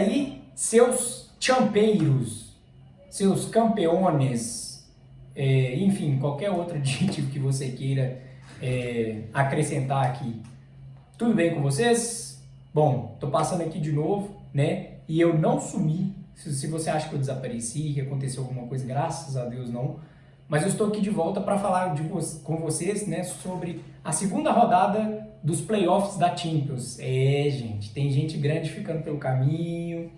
aí, seus champeiros, seus campeones, enfim, qualquer outro adjetivo que você queira acrescentar aqui. Tudo bem com vocês? Bom, tô passando aqui de novo, né? E eu não sumi. Se você acha que eu desapareci, que aconteceu alguma coisa, graças a Deus não. Mas eu estou aqui de volta para falar com vocês, né, sobre a segunda rodada dos playoffs da Champions. Gente, tem gente grande ficando pelo caminho,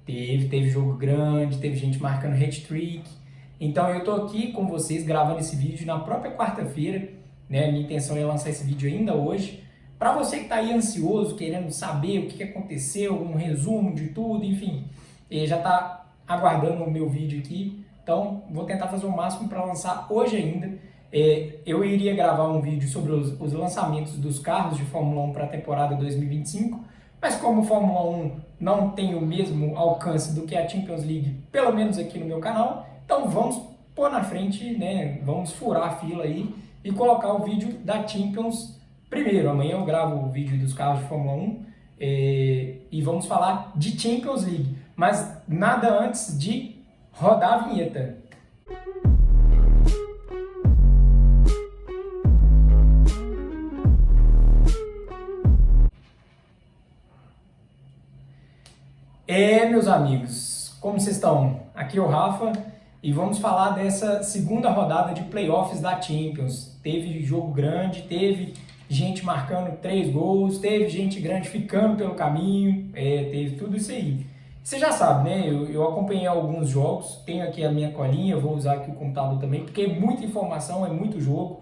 teve jogo grande, teve gente marcando hat-trick. Então eu estou aqui com vocês gravando esse vídeo na própria quarta-feira, né? Minha intenção é lançar esse vídeo ainda hoje. Para você que está aí ansioso, querendo saber o que aconteceu, um resumo de tudo, enfim, já está aguardando o meu vídeo aqui. Então, vou tentar fazer o máximo para lançar hoje ainda. Eu iria gravar um vídeo sobre os lançamentos dos carros de Fórmula 1 para a temporada 2025, mas como Fórmula 1 não tem o mesmo alcance do que a Champions League, pelo menos aqui no meu canal, então vamos pôr na frente, né? Vamos furar a fila aí e colocar o vídeo da Champions primeiro. Amanhã eu gravo o vídeo dos carros de Fórmula 1 e vamos falar de Champions League, mas nada antes de rodar a vinheta. Meus amigos, como vocês estão? Aqui é o Rafa e vamos falar dessa segunda rodada de playoffs da Champions. Teve jogo grande, teve gente marcando 3 gols, teve gente grande ficando pelo caminho, teve tudo isso aí. Você já sabe, né? Eu acompanhei alguns jogos, tenho aqui a minha colinha, vou usar aqui o computador também, porque é muita informação, é muito jogo.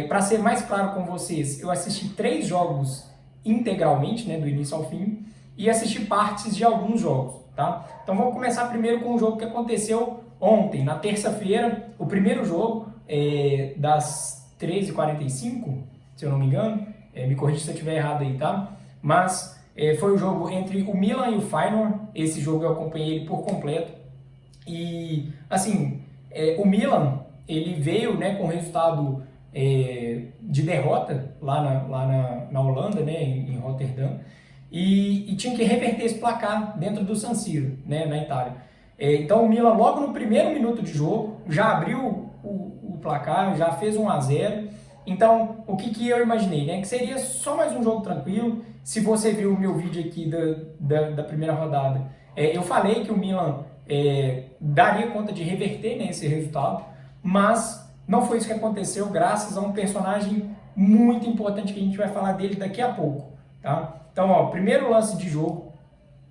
Para ser mais claro com vocês, eu assisti 3 jogos integralmente, né, do início ao fim, e assisti partes de alguns jogos, tá? Então vamos começar primeiro com o jogo que aconteceu ontem, na terça-feira, o primeiro jogo das 13h45, se eu não me engano, me corrija se eu estiver errado aí, tá? Mas foi o jogo entre o Milan e o Feyenoord. Esse jogo eu acompanhei ele por completo. E, assim, o Milan, ele veio, né, com resultado de derrota lá na Holanda, né, em Rotterdam, e tinha que reverter esse placar dentro do San Siro, né, na Itália. Então o Milan, logo no primeiro minuto de jogo, já abriu o placar, já fez 1-0. Então, o que eu imaginei, né? Que seria só mais um jogo tranquilo. Se você viu o meu vídeo aqui da primeira rodada, eu falei que o Milan daria conta de reverter, né, esse resultado, mas não foi isso que aconteceu, graças a um personagem muito importante que a gente vai falar dele daqui a pouco, tá? Então, ó, primeiro lance de jogo,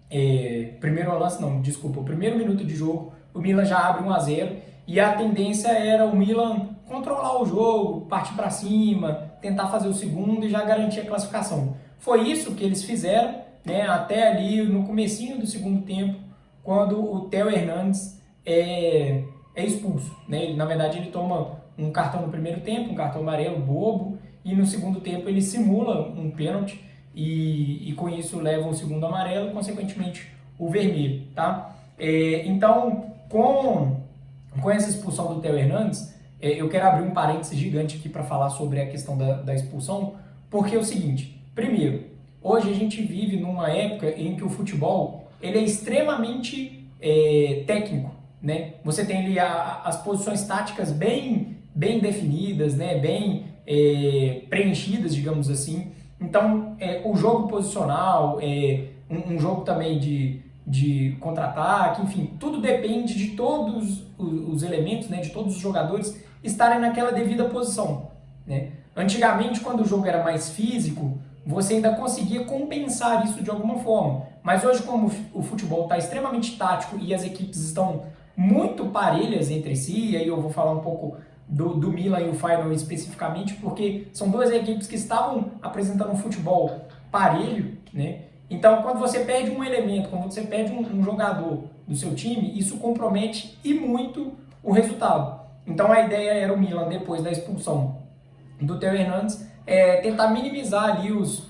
o primeiro minuto de jogo, o Milan já abre 1-0 e a tendência era o Milan controlar o jogo, partir para cima, tentar fazer o segundo e já garantir a classificação. Foi isso que eles fizeram, né, até ali no comecinho do segundo tempo, quando o Theo Hernandes é expulso, né? Na verdade, ele toma um cartão no primeiro tempo, um cartão amarelo bobo, e no segundo tempo ele simula um pênalti e com isso leva o segundo amarelo, consequentemente o vermelho, tá? Então, com essa expulsão do Theo Hernandes, eu quero abrir um parênteses gigante aqui para falar sobre a questão da expulsão, porque é o seguinte: primeiro, hoje a gente vive numa época em que o futebol ele é extremamente técnico, né? Você tem ali as posições táticas bem definidas, né? Bem preenchidas, digamos assim. Então, o jogo posicional, um jogo também de contra-ataque, enfim, tudo depende de todos os elementos, né, de todos os jogadores estarem naquela devida posição, né? Antigamente, quando o jogo era mais físico, você ainda conseguia compensar isso de alguma forma, mas hoje, como o futebol está extremamente tático e as equipes estão muito parelhas entre si, e aí eu vou falar um pouco do Milan e o Feyenoord especificamente, porque são duas equipes que estavam apresentando um futebol parelho, né? Então, quando você perde um elemento, quando você perde um jogador do seu time, isso compromete e muito o resultado. Então, a ideia era o Milan, depois da expulsão do Theo Hernandes, tentar minimizar ali os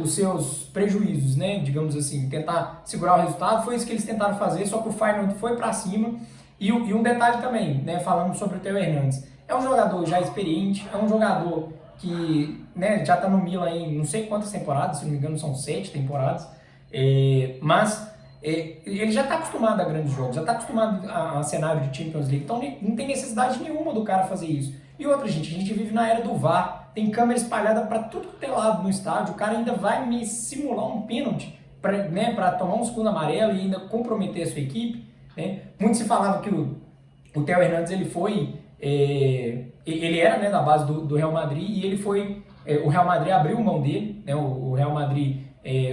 seus prejuízos, né? Digamos assim, tentar segurar o resultado. Foi isso que eles tentaram fazer, só que o Feyenoord foi para cima. E um detalhe também, né, falando sobre o Theo Hernandes, é um jogador já experiente, é um jogador que, né, já está no Milan em não sei quantas temporadas, se não me engano são 7 temporadas, mas ele já está acostumado a grandes jogos, já está acostumado a cenário de Champions League, então não tem necessidade nenhuma do cara fazer isso. E outra, gente, a gente vive na era do VAR, tem câmera espalhada para tudo que é lado no estádio, o cara ainda vai me simular um pênalti para, né, tomar um segundo amarelo e ainda comprometer a sua equipe. Né? Muito se falava que o Theo Hernandes ele era, né, da base do Real Madrid e ele foi, o Real Madrid abriu mão dele, né, o Real Madrid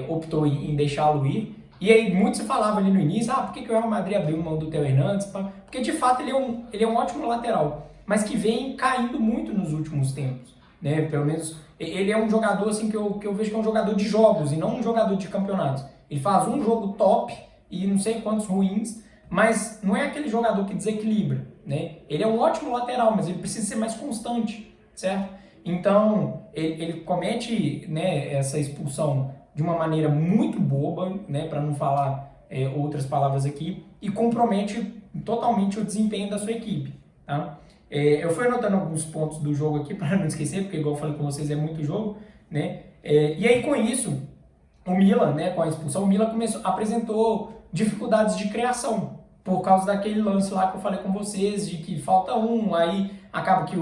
optou em deixá-lo ir. E aí muito se falava ali no início, por que o Real Madrid abriu mão do Theo Hernandes? Porque de fato ele é um ótimo lateral, mas que vem caindo muito nos últimos tempos. Né? Pelo menos ele é um jogador assim, que eu vejo que é um jogador de jogos e não um jogador de campeonatos. Ele faz um jogo top e não sei quantos ruins, mas não é aquele jogador que desequilibra. Né? Ele é um ótimo lateral, mas ele precisa ser mais constante, certo? Então ele comete, né, essa expulsão de uma maneira muito boba, né, para não falar outras palavras aqui, e compromete totalmente o desempenho da sua equipe. Tá? Eu fui anotando alguns pontos do jogo aqui para não esquecer, porque igual eu falei com vocês, é muito jogo. Né? E aí com isso, o Milan, né, com a expulsão, o Milan apresentou dificuldades de criação, por causa daquele lance lá que eu falei com vocês, de que falta um, aí acaba que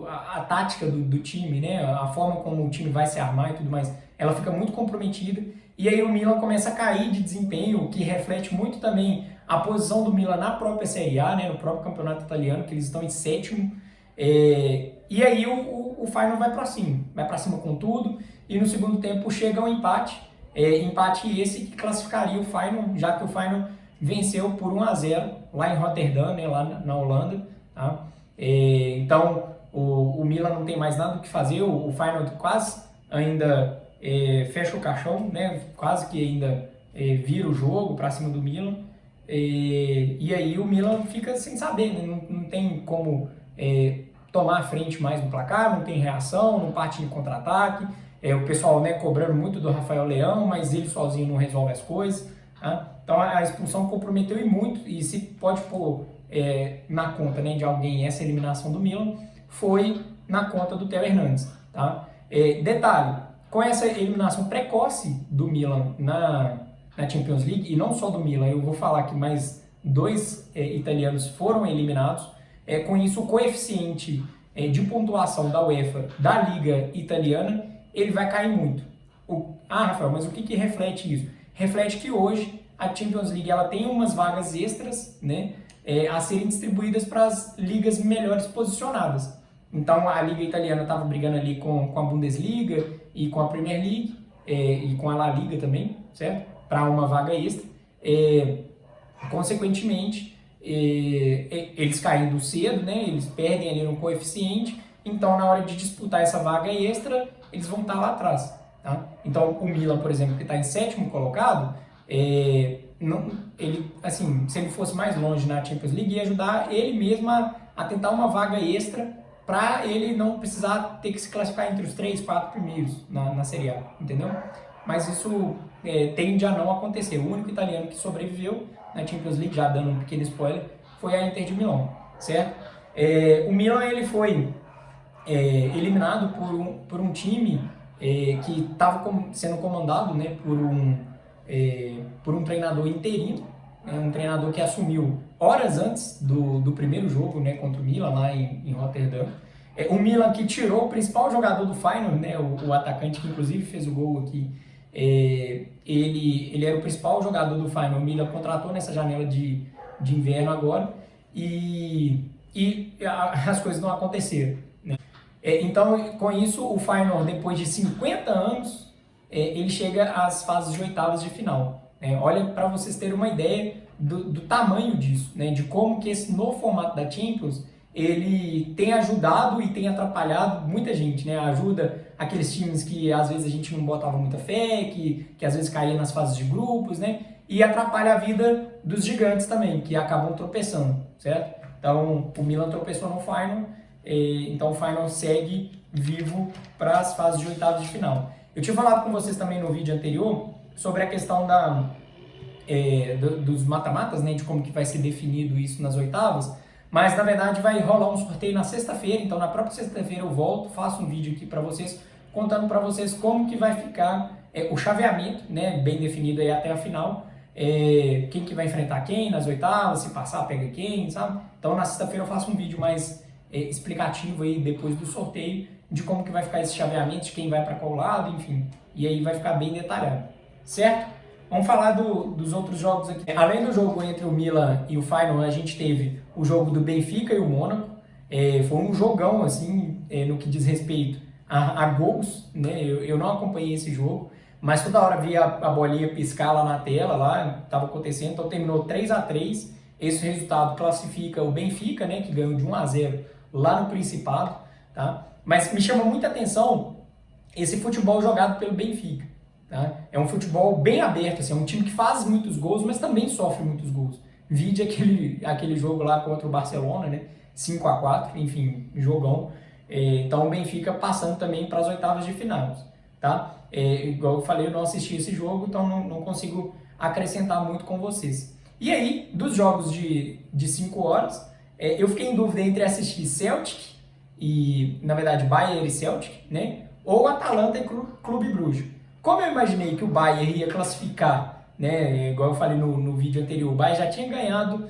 a tática do time, né, a forma como o time vai se armar e tudo mais, ela fica muito comprometida, e aí o Milan começa a cair de desempenho, o que reflete muito também a posição do Milan na própria Série A, né, no próprio campeonato italiano, que eles estão em sétimo, e aí o Feyenoord vai para cima com tudo, e no segundo tempo chega um empate, empate esse que classificaria o Feyenoord, já que o Feyenoord venceu por 1-0 lá em Rotterdam, né, lá na Holanda. Tá? Então o Milan não tem mais nada o que fazer, o Feyenoord quase ainda fecha o caixão, né, quase que ainda vira o jogo para cima do Milan. E aí o Milan fica sem saber, né, não tem como tomar a frente mais no placar, não tem reação, não parte em contra-ataque. O pessoal, né, cobrando muito do Rafael Leão, mas ele sozinho não resolve as coisas. Tá? Então a expulsão comprometeu e muito, e se pode pôr na conta, né, de alguém essa eliminação do Milan, foi na conta do Theo Hernandes. Tá? Detalhe, com essa eliminação precoce do Milan na Champions League, e não só do Milan, eu vou falar que mais 2 italianos foram eliminados, com isso o coeficiente de pontuação da UEFA da Liga Italiana, ele vai cair muito. Rafael, mas o que reflete isso? Reflete que hoje a Champions League ela tem umas vagas extras, né, a serem distribuídas para as ligas melhores posicionadas. Então a Liga Italiana estava brigando ali com a Bundesliga e com a Premier League e com a La Liga também, certo? Para uma vaga extra. Consequentemente, eles caindo cedo, né, eles perdem ali no coeficiente, então na hora de disputar essa vaga extra, eles vão estar lá atrás. Tá? Então o Milan, por exemplo, que está em 7º colocado, ele, assim, se ele fosse mais longe na Champions League, ia ajudar ele mesmo a tentar uma vaga extra para ele não precisar ter que se classificar entre os 3, 4 primeiros na Série A, entendeu? Mas isso tende a não acontecer. O único italiano que sobreviveu na Champions League, já dando um pequeno spoiler, foi a Inter de Milão, certo? O Milan ele foi eliminado por um time que estava sendo comandado, né, por um treinador interino, né, um treinador que assumiu horas antes do primeiro jogo, né, contra o Milan, lá em Rotterdam. O Milan que tirou o principal jogador do Feyenoord, né, o atacante que inclusive fez o gol aqui, ele era o principal jogador do Feyenoord. O Milan contratou nessa janela de inverno agora e as coisas não aconteceram. Né? Então, com isso, o Feyenoord, depois de 50 anos, ele chega às fases de oitavas de final. Olha, para vocês terem uma ideia do tamanho disso, né? De como que esse novo formato da Champions ele tem ajudado e tem atrapalhado muita gente, né? Ajuda aqueles times que às vezes a gente não botava muita fé, que às vezes caía nas fases de grupos, né? E atrapalha a vida dos gigantes também, que acabam tropeçando, certo? Então, o Milan tropeçou no Feyenoord, então o Feyenoord segue vivo para as fases de oitavas de final. Eu tinha falado com vocês também no vídeo anterior sobre a questão dos mata-matas, né? De como que vai ser definido isso nas oitavas. Mas, na verdade, vai rolar um sorteio na sexta-feira, então na própria sexta-feira eu volto, faço um vídeo aqui para vocês, contando para vocês como que vai ficar o chaveamento, né, bem definido aí até a final, quem que vai enfrentar quem nas oitavas, se passar pega quem, sabe? Então na sexta-feira eu faço um vídeo mais explicativo aí depois do sorteio de como que vai ficar esse chaveamento, de quem vai para qual lado, enfim. E aí vai ficar bem detalhado, certo? Vamos falar dos outros jogos aqui. Além do jogo entre o Milan e o Feyenoord, a gente teve o jogo do Benfica e o Mônaco. Foi um jogão, assim, no que diz respeito a gols, né? Eu não acompanhei esse jogo, mas toda hora via a bolinha piscar lá na tela, lá estava acontecendo, então terminou 3-3. Esse resultado classifica o Benfica, né, que ganhou de 1-0 lá no Principado, tá? Mas me chama muita atenção esse futebol jogado pelo Benfica, tá? É um futebol bem aberto, assim, é um time que faz muitos gols, mas também sofre muitos gols. Vide aquele jogo lá contra o Barcelona, né? 5-4, enfim, jogão. Então o Benfica passando também para as oitavas de final, tá? Igual eu falei, eu não assisti esse jogo, então não consigo acrescentar muito com vocês. E aí, dos jogos de 5 horas, eu fiquei em dúvida entre assistir Celtic e, na verdade, Bayern e Celtic, né? Ou Atalanta e Clube Bruges. Como eu imaginei que o Bayern ia classificar, né? Igual eu falei no vídeo anterior, o Bayern já tinha ganhado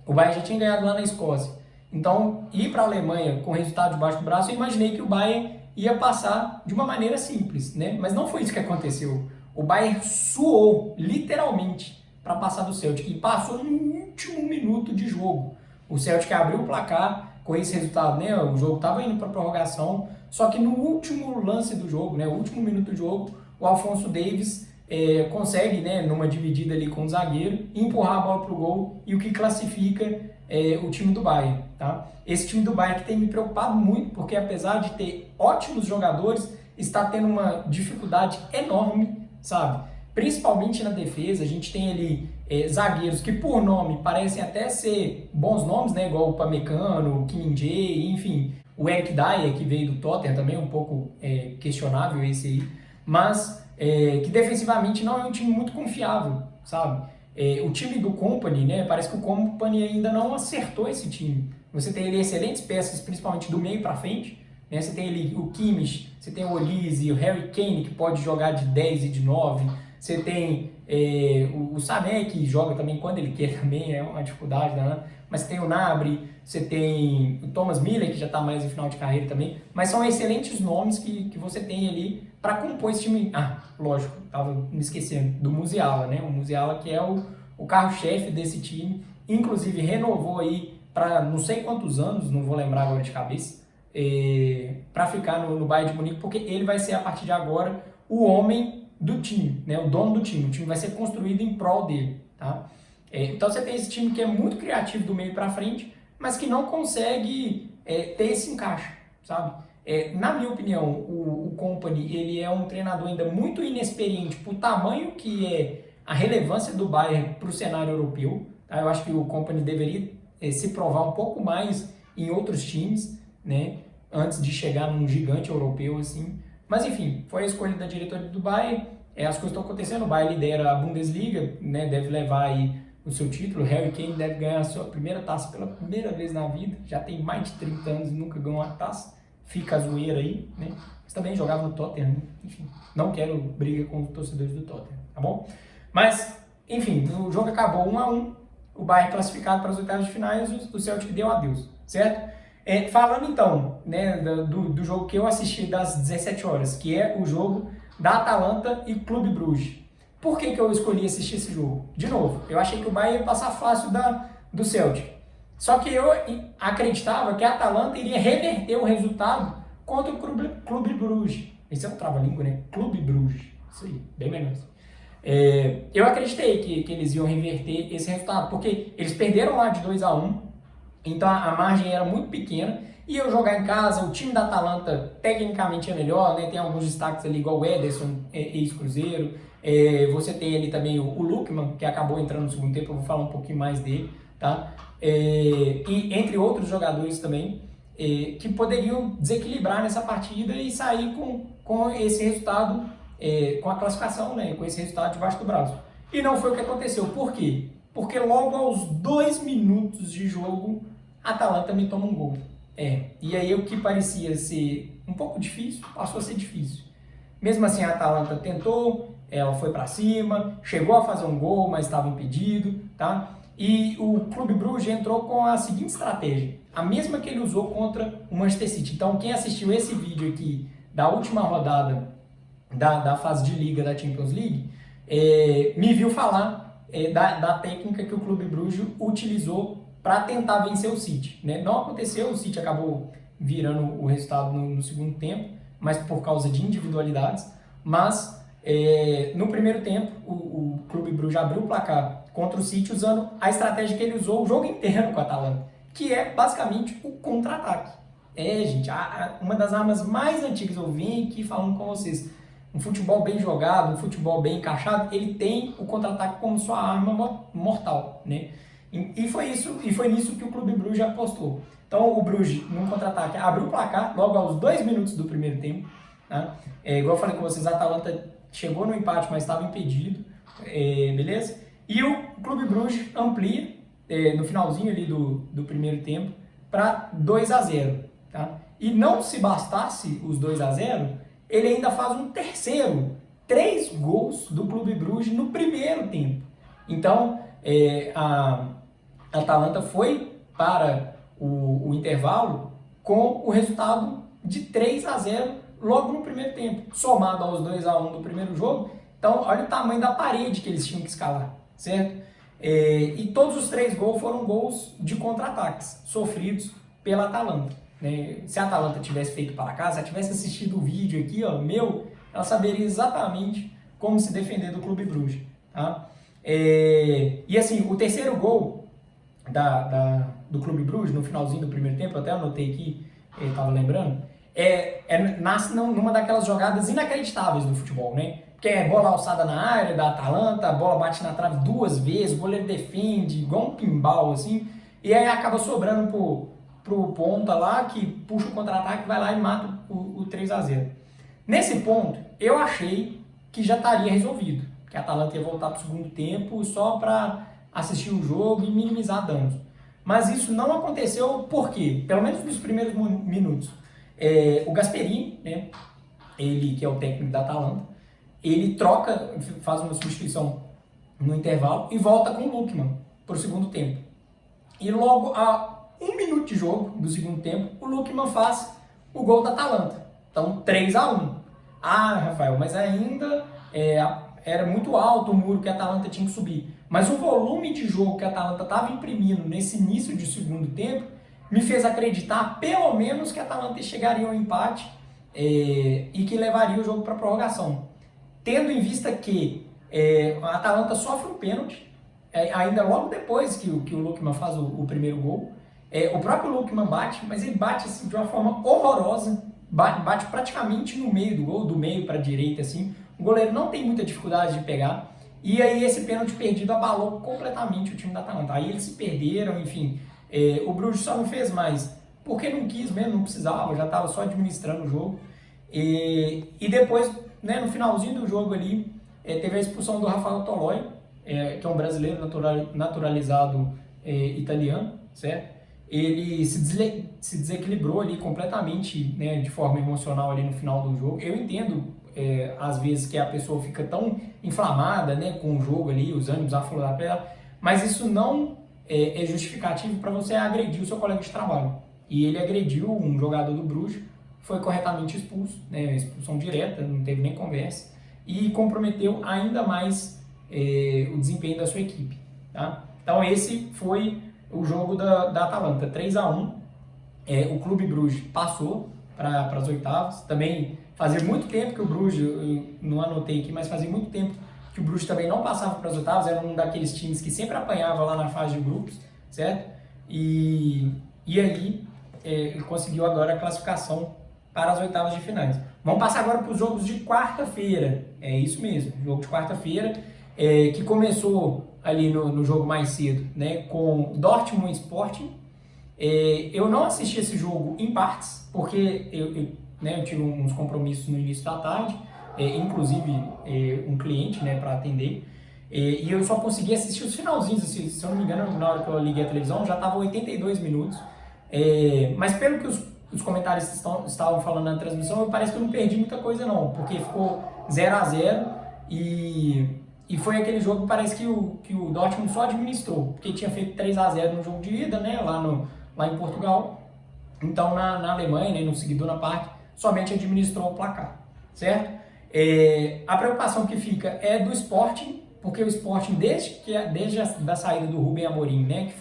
o Bayern já tinha ganhado lá na Escócia. Então, ir para a Alemanha com resultado debaixo do braço, eu imaginei que o Bayern ia passar de uma maneira simples, né? Mas não foi isso que aconteceu. O Bayern suou, literalmente, para passar do Celtic. E passou no último minuto de jogo. O Celtic abriu o placar com esse resultado, né? O jogo estava indo para prorrogação, só que no último lance do jogo, né? O último minuto do jogo, o Alphonso Davies consegue, né, numa dividida ali com o zagueiro, empurrar a bola para o gol, e o que classifica o time do Bayern, tá? Esse time do Bayern que tem me preocupado muito, porque apesar de ter ótimos jogadores, está tendo uma dificuldade enorme, sabe? Principalmente na defesa. A gente tem ali zagueiros que por nome parecem até ser bons nomes, né? Igual o Upamecano, o Kim Min-jae, enfim, o Eric Dyer, que veio do Tottenham, também um pouco questionável esse aí, mas que defensivamente não é um time muito confiável, sabe? O time do Kompany, né? Parece que o Kompany ainda não acertou esse time. Você tem ali excelentes peças, principalmente do meio para frente, né? Você tem ali o Kimmich, você tem o Olise, o Harry Kane, que pode jogar de 10 e de 9. Você tem o Sané, que joga também quando ele quer, também é uma dificuldade, né? Mas você tem o Gnabry, você tem o Thomas Müller, que já está mais em final de carreira também. Mas são excelentes nomes que você tem ali para compor esse time. Ah, lógico, estava me esquecendo do Musiala, né? O Musiala, que é o carro-chefe desse time, inclusive renovou aí para não sei quantos anos, não vou lembrar agora de cabeça, para ficar no Bayern de Munique, porque ele vai ser, a partir de agora, o homem do time, né? O dono do time. O time vai ser construído em prol dele, tá? Então você tem esse time que é muito criativo do meio para frente, mas que não consegue ter esse encaixe, sabe? Na minha opinião, o Kompany, ele é um treinador ainda muito inexperiente por tamanho que é a relevância do Bayern para o cenário europeu, tá? Eu acho que o Kompany deveria se provar um pouco mais em outros times, né? Antes de chegar num gigante europeu assim. Mas enfim, foi a escolha da diretoria do Bayern. As coisas estão acontecendo, o Bayern lidera a Bundesliga, né? Deve levar aí o seu título. O Harry Kane deve ganhar a sua primeira taça pela primeira vez na vida. Já tem mais de 30 anos e nunca ganhou uma taça. Fica a zoeira aí, né? Mas também jogava no Tottenham, né? Enfim, não quero briga com os torcedores do Tottenham, tá bom? Mas, enfim, o jogo acabou 1-1. O Bayern classificado para as oitavas de finais, o Celtic deu adeus, certo? Falando então, né, do jogo que eu assisti das 17 horas, que é o jogo da Atalanta e Clube Bruges. Por que eu escolhi assistir esse jogo? De novo, eu achei que o Bayern ia passar fácil do Celtic. Só que eu acreditava que a Atalanta iria reverter o resultado contra o Clube Bruges. Esse é um trava-língua, né? Clube Bruges. Isso aí, bem melhor. Eu acreditei que eles iam reverter esse resultado, porque eles perderam lá de 2-1, então a margem era muito pequena. E eu jogar em casa, o time da Atalanta tecnicamente é melhor, né? Tem alguns destaques ali, igual o Ederson, ex-Cruzeiro. Você tem ali também o Lookman, que acabou entrando no segundo tempo, eu vou falar um pouquinho mais dele, tá? E entre outros jogadores também, que poderiam desequilibrar nessa partida e sair com esse resultado, com a classificação, né? Com esse resultado debaixo do braço. E não foi o que aconteceu. Por quê? Porque logo aos 2 minutos de jogo, a Atalanta me toma um gol. E aí o que parecia ser um pouco difícil, passou a ser difícil. Mesmo assim, a Atalanta tentou, ela foi para cima, chegou a fazer um gol, mas estava impedido, tá? E o Clube Bruges entrou com a seguinte estratégia, a mesma que ele usou contra o Manchester City. Então, quem assistiu esse vídeo aqui da última rodada da fase de liga da Champions League, me viu falar da técnica que o Clube Bruges utilizou para tentar vencer o City, né? Não aconteceu, o City acabou virando o resultado no segundo tempo, mas por causa de individualidades. Mas no primeiro tempo, o Clube Bruges abriu o placar contra o City usando a estratégia que ele usou o jogo inteiro com a Atalanta, que é basicamente o contra-ataque. Gente, uma das armas mais antigas, eu vim aqui falando com vocês, um futebol bem jogado, um futebol bem encaixado, ele tem o contra-ataque como sua arma mortal, né? E foi nisso que o Clube Bruges apostou. Então o Bruges, num contra-ataque, abriu o placar logo aos 2 minutos do primeiro tempo. Tá? Igual eu falei com vocês, a Atalanta chegou no empate, mas estava impedido, beleza? E o Clube Bruges amplia no finalzinho ali do primeiro tempo para 2-0. Tá? E não se bastasse os 2-0, ele ainda faz um terceiro, 3 gols do Clube Bruges no primeiro tempo. Então, a Atalanta foi para o intervalo com o resultado de 3-0 logo no primeiro tempo, somado aos 2-1 do primeiro jogo. Então, olha o tamanho da parede que eles tinham que escalar, certo? E todos os 3 gols foram gols de contra-ataques sofridos pela Atalanta. Se a Atalanta tivesse feito para casa, se ela tivesse assistido o vídeo aqui, ela saberia exatamente como se defender do Clube Bruges. Tá? E assim, o terceiro gol do Clube Bruges, no finalzinho do primeiro tempo, eu até anotei aqui, estava lembrando, nasce numa daquelas jogadas inacreditáveis do futebol, né? Que é bola alçada na área da Atalanta, a bola bate na trave 2 vezes, o goleiro defende, igual um pinball, assim, e aí acaba sobrando pro ponta lá, que puxa o contra-ataque, vai lá e mata o 3-0. Nesse ponto, eu achei que já estaria resolvido, que a Atalanta ia voltar para o segundo tempo só para assistir o jogo e minimizar danos. Mas isso não aconteceu porque, pelo menos nos primeiros minutos, o Gasperini, né, ele que é o técnico da Atalanta, ele troca, faz uma substituição no intervalo e volta com o Lookman para o segundo tempo. E logo a 1 minuto de jogo do segundo tempo, o Lookman faz o gol da Atalanta. Então, 3-1. Rafael, mas ainda era muito alto o muro que a Atalanta tinha que subir. Mas o volume de jogo que a Atalanta estava imprimindo nesse início de segundo tempo me fez acreditar, pelo menos, que a Atalanta chegaria ao empate e que levaria o jogo para a prorrogação. Tendo em vista que a Atalanta sofre um pênalti, ainda logo depois que o Lookman faz o primeiro gol. O próprio Lookman bate, mas ele bate assim, de uma forma horrorosa, bate praticamente no meio do gol, do meio para a direita, assim. O goleiro não tem muita dificuldade de pegar, e aí esse pênalti perdido abalou completamente o time da Atalanta. Aí eles se perderam, enfim, o Bruges só não fez mais, porque não quis mesmo, não precisava, já estava só administrando o jogo. E depois, né, no finalzinho do jogo ali, teve a expulsão do Rafael Toloi, que é um brasileiro naturalizado italiano, certo? Ele se desequilibrou ali completamente, né, de forma emocional ali no final do jogo. Eu entendo, às vezes, que a pessoa fica tão inflamada, né, com o jogo ali, os ânimos à flor da pele, mas isso não é justificativo para você agredir o seu colega de trabalho. E ele agrediu um jogador do Bruges, foi corretamente expulso, né, expulsão direta, não teve nem conversa, e comprometeu ainda mais o desempenho da sua equipe. Tá? Então esse foi o jogo da Atalanta, 3-1. O Clube Bruges passou para as oitavas. Também fazia muito tempo que o Bruges, eu não anotei aqui, mas fazia muito tempo que o Bruges também não passava para as oitavas. Era um daqueles times que sempre apanhava lá na fase de grupos, certo? E aí conseguiu agora a classificação para as oitavas de finais. Vamos passar agora para os jogos de quarta-feira. É isso mesmo, jogo de quarta-feira, que começou ali no jogo mais cedo, né, com Dortmund e Sporting. Eu não assisti esse jogo em partes, porque eu tive uns compromissos no início da tarde, inclusive um cliente, né, para atender, e eu só consegui assistir os finalzinhos, se eu não me engano, na hora que eu liguei a televisão, já estava 82 minutos, mas pelo que os comentaristas estavam falando na transmissão, parece que eu não perdi muita coisa não, porque ficou 0-0, E foi aquele jogo que parece que o Dortmund só administrou, porque tinha feito 3-0 no jogo de ida, né, lá em Portugal. Então, na Alemanha, né, no seguidor na parte, somente administrou o placar, certo? A preocupação que fica é do Sporting, porque o Sporting, desde a saída do Rubem Amorim, né,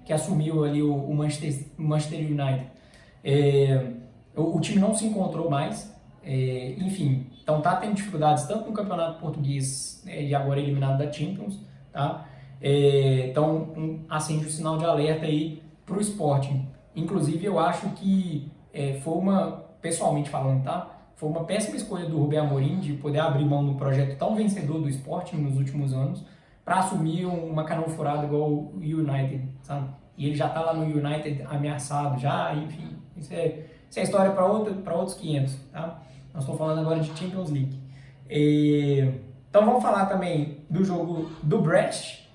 que assumiu ali o Manchester United, o time não se encontrou mais, enfim, então tá tendo dificuldades tanto no campeonato português e agora eliminado da Champions, tá? Então acende o sinal de alerta aí pro Sporting. Inclusive eu acho que pessoalmente falando, tá? Foi uma péssima escolha do Rubem Amorim de poder abrir mão do projeto tão vencedor do Sporting nos últimos anos para assumir uma canoa furada igual o United, sabe? E ele já tá lá no United ameaçado já, enfim, isso é história para outros 500, tá? Nós estamos falando agora de Champions League. Então vamos falar também do jogo do Brest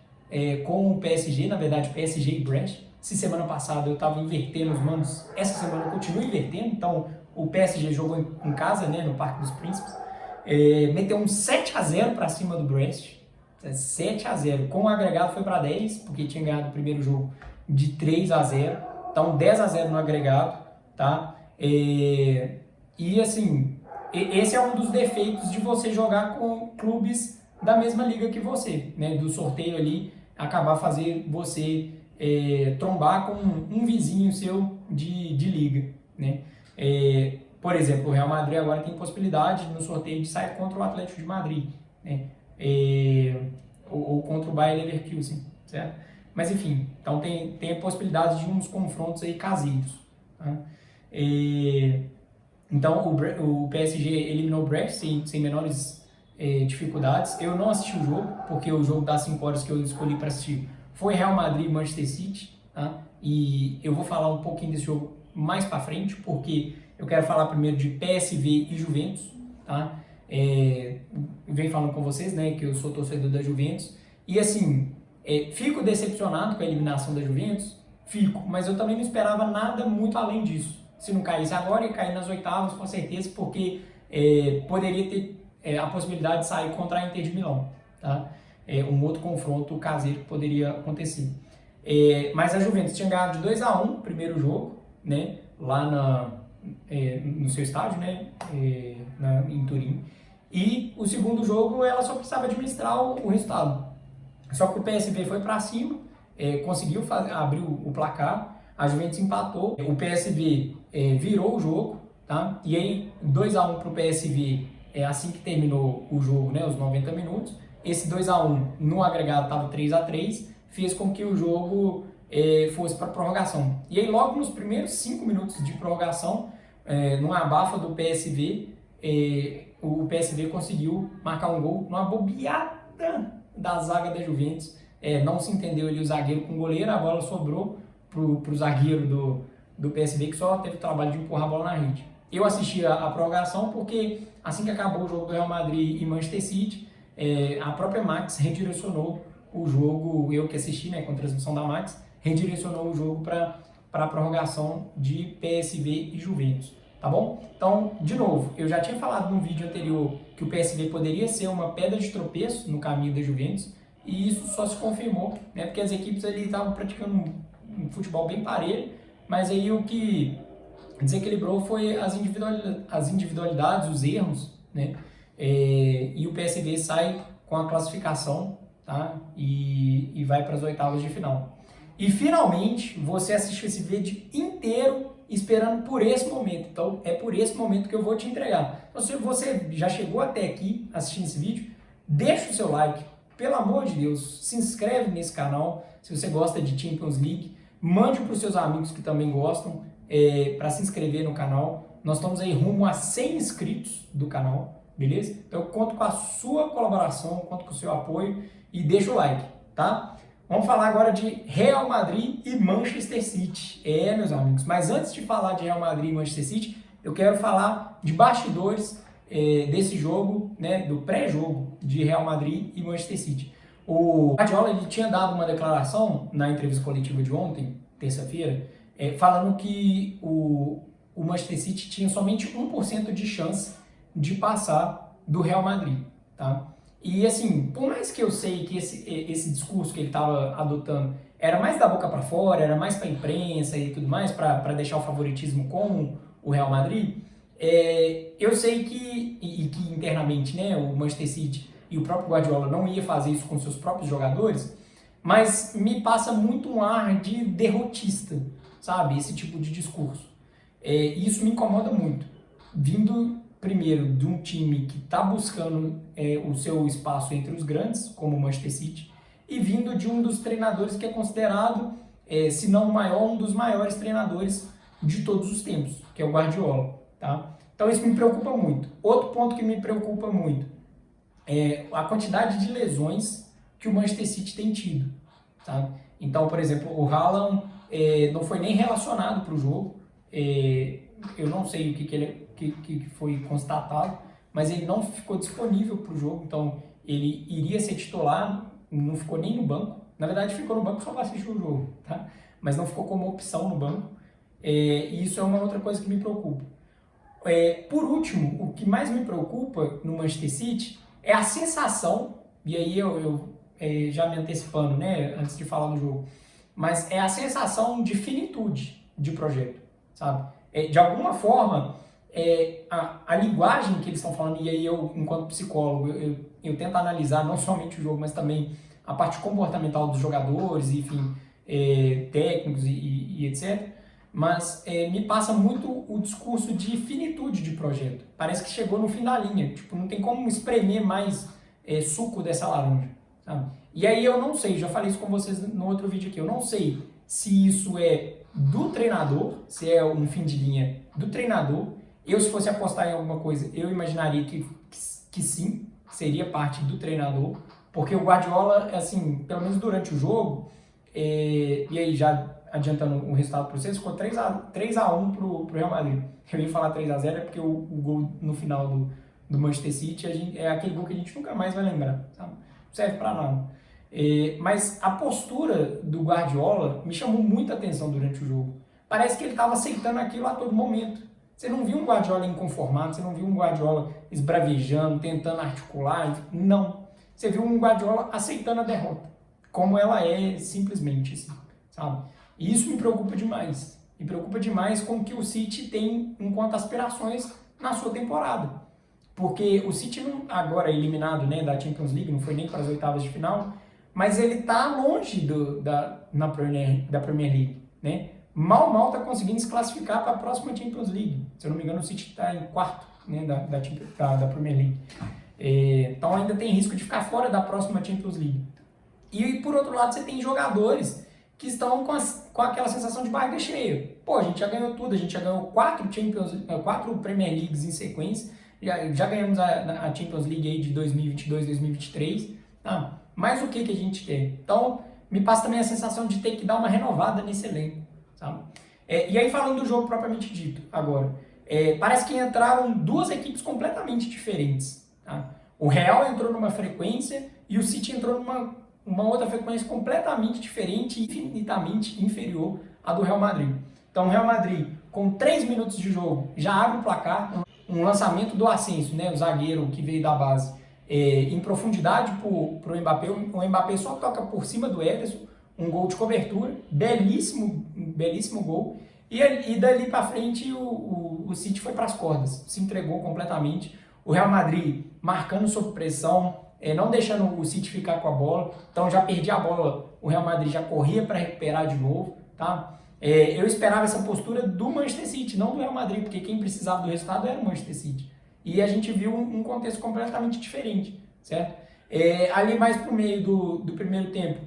com o PSG, na verdade PSG e Brest. Se semana passada eu estava invertendo os mandos, essa semana eu continuo invertendo, então o PSG jogou em casa, né, no Parque dos Príncipes, meteu um 7-0 para cima do Brest, 7-0, com o agregado foi para 10, porque tinha ganhado o primeiro jogo de 3-0, então 10-0 no agregado, tá? E assim, esse é um dos defeitos de você jogar com clubes da mesma liga que você, né? Do sorteio ali, acabar fazer você trombar com um vizinho seu de liga, né? Por exemplo, o Real Madrid agora tem possibilidade no sorteio de sair contra o Atlético de Madrid, né? Ou contra o Bayer Leverkusen, certo? Mas enfim, então tem a possibilidade de uns confrontos aí caseiros, tá? Então o PSG eliminou o Brest sem menores dificuldades. Eu não assisti o jogo, porque o jogo das 5 horas que eu escolhi para assistir foi Real Madrid e Manchester City, tá? E eu vou falar um pouquinho desse jogo mais para frente, porque eu quero falar primeiro de PSV e Juventus, tá? Venho falando com vocês, né, que eu sou torcedor da Juventus, e assim, fico decepcionado com a eliminação da Juventus, mas eu também não esperava nada muito além disso. Se não caísse agora, ia cair nas oitavas, com certeza, porque poderia ter a possibilidade de sair contra a Inter de Milão, tá? Um outro confronto caseiro que poderia acontecer. Mas a Juventus tinha ganhado de 2-1 o primeiro jogo, né, lá no seu estádio, né, em Turim. E o segundo jogo ela só precisava administrar o resultado. Só que o PSV foi para cima, conseguiu abrir o placar, a Juventus empatou, o PSV virou o jogo, tá? E aí 2-1 para o PSV assim que terminou o jogo, né, os 90 minutos. Esse 2-1 no agregado estava 3-3, fez com que o jogo fosse para prorrogação. E aí logo nos primeiros 5 minutos de prorrogação, numa abafa do PSV, o PSV conseguiu marcar um gol numa bobeada da zaga da Juventus. Não se entendeu ali o zagueiro com o goleiro, a bola sobrou pro zagueiro do PSV, que só teve o trabalho de empurrar a bola na rede. Eu assisti a prorrogação porque assim que acabou o jogo do Real Madrid e Manchester City, a própria Max redirecionou o jogo, eu que assisti, né, com a transmissão da Max, redirecionou o jogo para a prorrogação de PSV e Juventus, tá bom? Então, de novo, eu já tinha falado num vídeo anterior que o PSV poderia ser uma pedra de tropeço no caminho da Juventus, e isso só se confirmou, né, porque as equipes ali estavam praticando um futebol bem parelho, mas aí o que desequilibrou foi as individualidades, os erros, né, e o PSV sai com a classificação, tá, e vai para as oitavas de final. E finalmente você assistiu esse vídeo inteiro esperando por esse momento. Então é por esse momento que eu vou te entregar. Então, se você já chegou até aqui assistindo esse vídeo, deixa o seu like, pelo amor de Deus, se inscreve nesse canal se você gosta de Champions League, mande para os seus amigos que também gostam para se inscrever no canal. Nós estamos aí rumo a 100 inscritos do canal, beleza? Então eu conto com a sua colaboração, conto com o seu apoio e deixa o like, tá? Vamos falar agora de Real Madrid e Manchester City. Meus amigos, mas antes de falar de Real Madrid e Manchester City, eu quero falar de bastidores desse jogo, né, do pré-jogo de Real Madrid e Manchester City. O Guardiola ele tinha dado uma declaração na entrevista coletiva de ontem, terça-feira, falando que o Manchester City tinha somente 1% de chance de passar do Real Madrid, tá? E assim, por mais que eu sei que esse discurso que ele estava adotando era mais da boca para fora, era mais para a imprensa e tudo mais, para deixar o favoritismo com o Real Madrid, eu sei que internamente, né, o Manchester City e o próprio Guardiola não ia fazer isso com seus próprios jogadores, mas me passa muito um ar de derrotista, sabe? Esse tipo de discurso. Isso me incomoda muito. Vindo, primeiro, de um time que está buscando o seu espaço entre os grandes, como o Manchester City, e vindo de um dos treinadores que é considerado, se não o maior, um dos maiores treinadores de todos os tempos, que é o Guardiola. Tá? Então isso me preocupa muito. Outro ponto que me preocupa muito é a quantidade de lesões que o Manchester City tem tido. Tá? Então, por exemplo, o Haaland não foi nem relacionado para o jogo. Eu não sei o que foi constatado, mas ele não ficou disponível para o jogo. Então, ele iria ser titular, não ficou nem no banco. Na verdade, ficou no banco só para assistir o jogo, tá? Mas não ficou como opção no banco. E isso é uma outra coisa que me preocupa. Por último, o que mais me preocupa no Manchester City é a sensação, e aí eu já me antecipando, né, antes de falar do jogo, mas é a sensação de finitude de projeto, sabe? De alguma forma, a linguagem que eles estão falando, e aí eu, enquanto psicólogo, eu tento analisar não somente o jogo, mas também a parte comportamental dos jogadores, enfim, técnicos e etc., mas me passa muito o discurso de finitude de projeto. Parece que chegou no fim da linha, tipo, não tem como espremer mais suco dessa laranja, sabe? E aí eu não sei, já falei isso com vocês no outro vídeo aqui, eu não sei se isso é do treinador, se é um fim de linha do treinador. Eu, se fosse apostar em alguma coisa, eu imaginaria que sim, seria parte do treinador, porque o Guardiola, assim, pelo menos durante o jogo, e aí já adiantando o resultado para vocês, ficou 3-1 pro Real Madrid. Eu ia falar 3-0 porque o gol no final do Manchester City é aquele gol que a gente nunca mais vai lembrar, sabe? Não serve para nada. Mas a postura do Guardiola me chamou muita atenção durante o jogo. Parece que ele estava aceitando aquilo a todo momento. Você não viu um Guardiola inconformado, você não viu um Guardiola esbravejando, tentando articular, não. Você viu um Guardiola aceitando a derrota, como ela é simplesmente, assim, sabe? E isso me preocupa demais. Me preocupa demais com o que o City tem enquanto aspirações na sua temporada. Porque o City, agora eliminado, né, da Champions League, não foi nem para as oitavas de final, mas ele está longe da Premier League, né? Mal está conseguindo se classificar para a próxima Champions League. Se eu não me engano, o City está em quarto, né, da Premier League. Então ainda tem risco de ficar fora da próxima Champions League. E por outro lado, você tem jogadores que estão com aquela sensação de barriga cheia. Pô, a gente já ganhou tudo, a gente já ganhou 4 Premier Leagues em sequência, já ganhamos a Champions League aí de 2022, 2023, tá? Mas o que a gente quer? Então, me passa também a sensação de ter que dar uma renovada nesse elenco, sabe? E aí, falando do jogo propriamente dito, agora, parece que entraram duas equipes completamente diferentes, tá? O Real entrou numa frequência e o City entrou numa outra frequência completamente diferente e infinitamente inferior à do Real Madrid. Então, o Real Madrid, com 3 minutos de jogo, já abre o placar, um lançamento do Asensio, né, o zagueiro que veio da base, em profundidade para o Mbappé. O Mbappé só toca por cima do Ederson, um gol de cobertura, belíssimo gol. E dali para frente o City foi para as cordas, se entregou completamente. O Real Madrid marcando sob pressão, não deixando o City ficar com a bola. Então já perdi a bola, o Real Madrid já corria para recuperar de novo, tá? Eu esperava essa postura do Manchester City, não do Real Madrid, porque quem precisava do resultado era o Manchester City. E a gente viu um contexto completamente diferente, certo? Ali mais pro meio do primeiro tempo,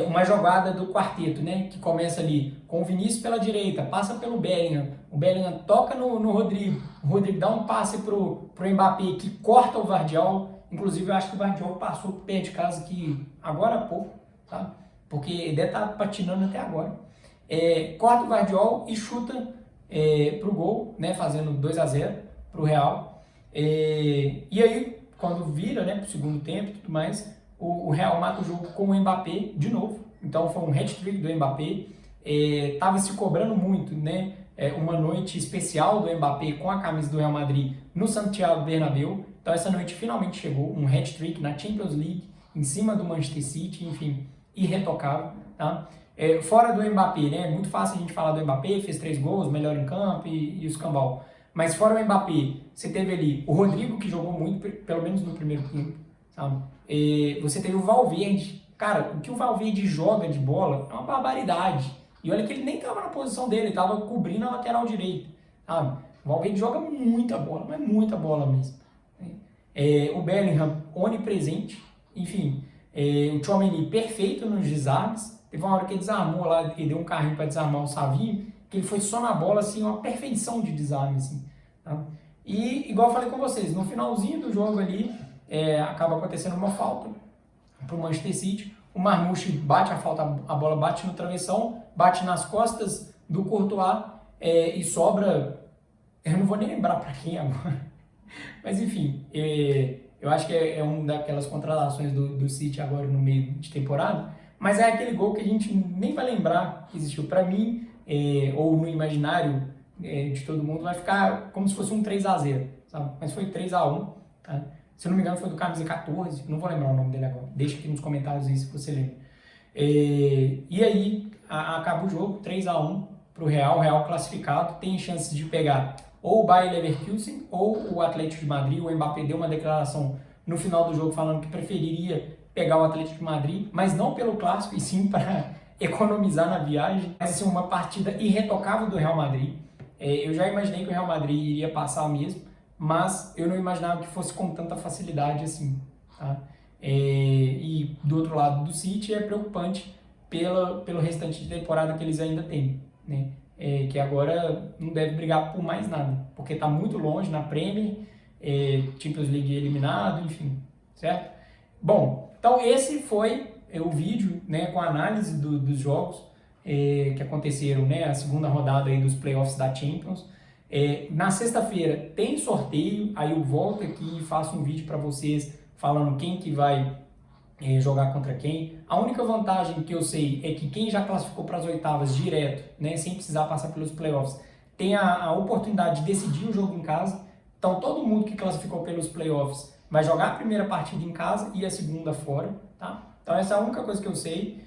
uma jogada do quarteto, né? Que começa ali com o Vinícius pela direita, passa pelo Bellingham, o Bellingham toca no Rodrigo, o Rodrigo dá um passe pro Mbappé, que corta o Vardiol. Inclusive, eu acho que o Vardiol passou perto de casa aqui agora há pouco, tá? Porque ele deve estar patinando até agora. Corta o Vardiol e chuta pro gol, né? Fazendo 2-0 pro Real. E aí, quando vira, né, pro segundo tempo e tudo mais, o Real mata o jogo com o Mbappé de novo. Então foi um hat-trick do Mbappé. Tava se cobrando muito, né? Uma noite especial do Mbappé com a camisa do Real Madrid no Santiago Bernabéu. Então essa noite finalmente chegou, um hat-trick na Champions League, em cima do Manchester City, enfim, irretocável, tá? Fora do Mbappé, né? É muito fácil a gente falar do Mbappé, fez 3 gols, melhor em campo e o escambau. Mas fora o Mbappé, você teve ali o Rodrigo, que jogou muito, pelo menos no primeiro tempo, sabe? Você teve o Valverde. Cara, o que o Valverde joga de bola é uma barbaridade. E olha que ele nem estava na posição dele, ele estava cobrindo a lateral direita, sabe? O Valverde joga muita bola, mas muita bola mesmo. O Bellingham, onipresente, enfim. O Tchouaméni, perfeito nos desarmes. Teve uma hora que ele desarmou lá, ele deu um carrinho para desarmar o Savinho, que ele foi só na bola, assim, uma perfeição de desarme, assim, tá? E, igual eu falei com vocês, no finalzinho do jogo ali, acaba acontecendo uma falta para o Manchester City. O Marmoush bate a falta, a bola bate no travessão, bate nas costas do Courtois e sobra, eu não vou nem lembrar para quem agora, mas enfim, eu acho que é uma daquelas contratações do City agora no meio de temporada, mas é aquele gol que a gente nem vai lembrar que existiu para mim, ou no imaginário de todo mundo, vai ficar como se fosse um 3-0, sabe? Mas foi 3-1, tá? Se eu não me engano foi do camisa 14, não vou lembrar o nome dele agora, deixa aqui nos comentários aí se você lembra. E aí acaba o jogo, 3-1 para o Real classificado, tem chances de pegar ou o Bayer Leverkusen ou o Atlético de Madrid. O Mbappé deu uma declaração no final do jogo falando que preferiria pegar o Atlético de Madrid, mas não pelo clássico, e sim para economizar na viagem. Mas assim, uma partida irretocável do Real Madrid. Eu já imaginei que o Real Madrid iria passar mesmo, mas eu não imaginava que fosse com tanta facilidade assim, tá? E do outro lado do City é preocupante pelo restante de temporada que eles ainda têm, né? Que agora não deve brigar por mais nada, porque está muito longe na Premier, Champions League eliminado, enfim, certo? Bom, então esse foi o vídeo, né, com a análise dos jogos que aconteceram, né, a segunda rodada aí dos playoffs da Champions. Na sexta-feira tem sorteio, aí eu volto aqui e faço um vídeo para vocês falando quem que vai jogar contra quem. A única vantagem que eu sei é que quem já classificou para as oitavas direto, né, sem precisar passar pelos playoffs, tem a oportunidade de decidir o jogo em casa. Então todo mundo que classificou pelos playoffs vai jogar a primeira partida em casa e a segunda fora, tá? Então essa é a única coisa que eu sei.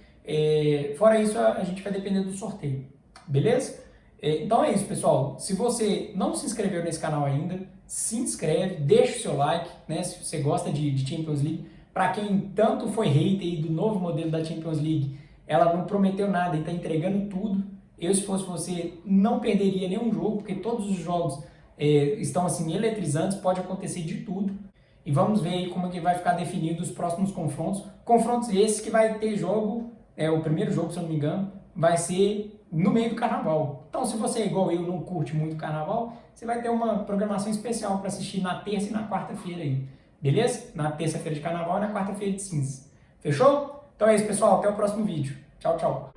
Fora isso, a gente vai depender do sorteio, beleza? Então é isso, pessoal. Se você não se inscreveu nesse canal ainda, se inscreve, deixa o seu like, né, se você gosta de Champions League. Para quem tanto foi hater aí do novo modelo da Champions League, ela não prometeu nada e está entregando tudo. Eu, se fosse você, não perderia nenhum jogo, porque todos os jogos estão assim eletrizantes, pode acontecer de tudo. E vamos ver aí como é que vai ficar definido os próximos confrontos. Confrontos esses que vai ter jogo, o primeiro jogo, se eu não me engano, vai ser no meio do carnaval. Então, se você, igual eu, não curte muito carnaval, você vai ter uma programação especial para assistir na terça e na quarta-feira aí. Beleza? Na terça-feira de carnaval e na quarta-feira de cinza. Fechou? Então é isso, pessoal. Até o próximo vídeo. Tchau, tchau.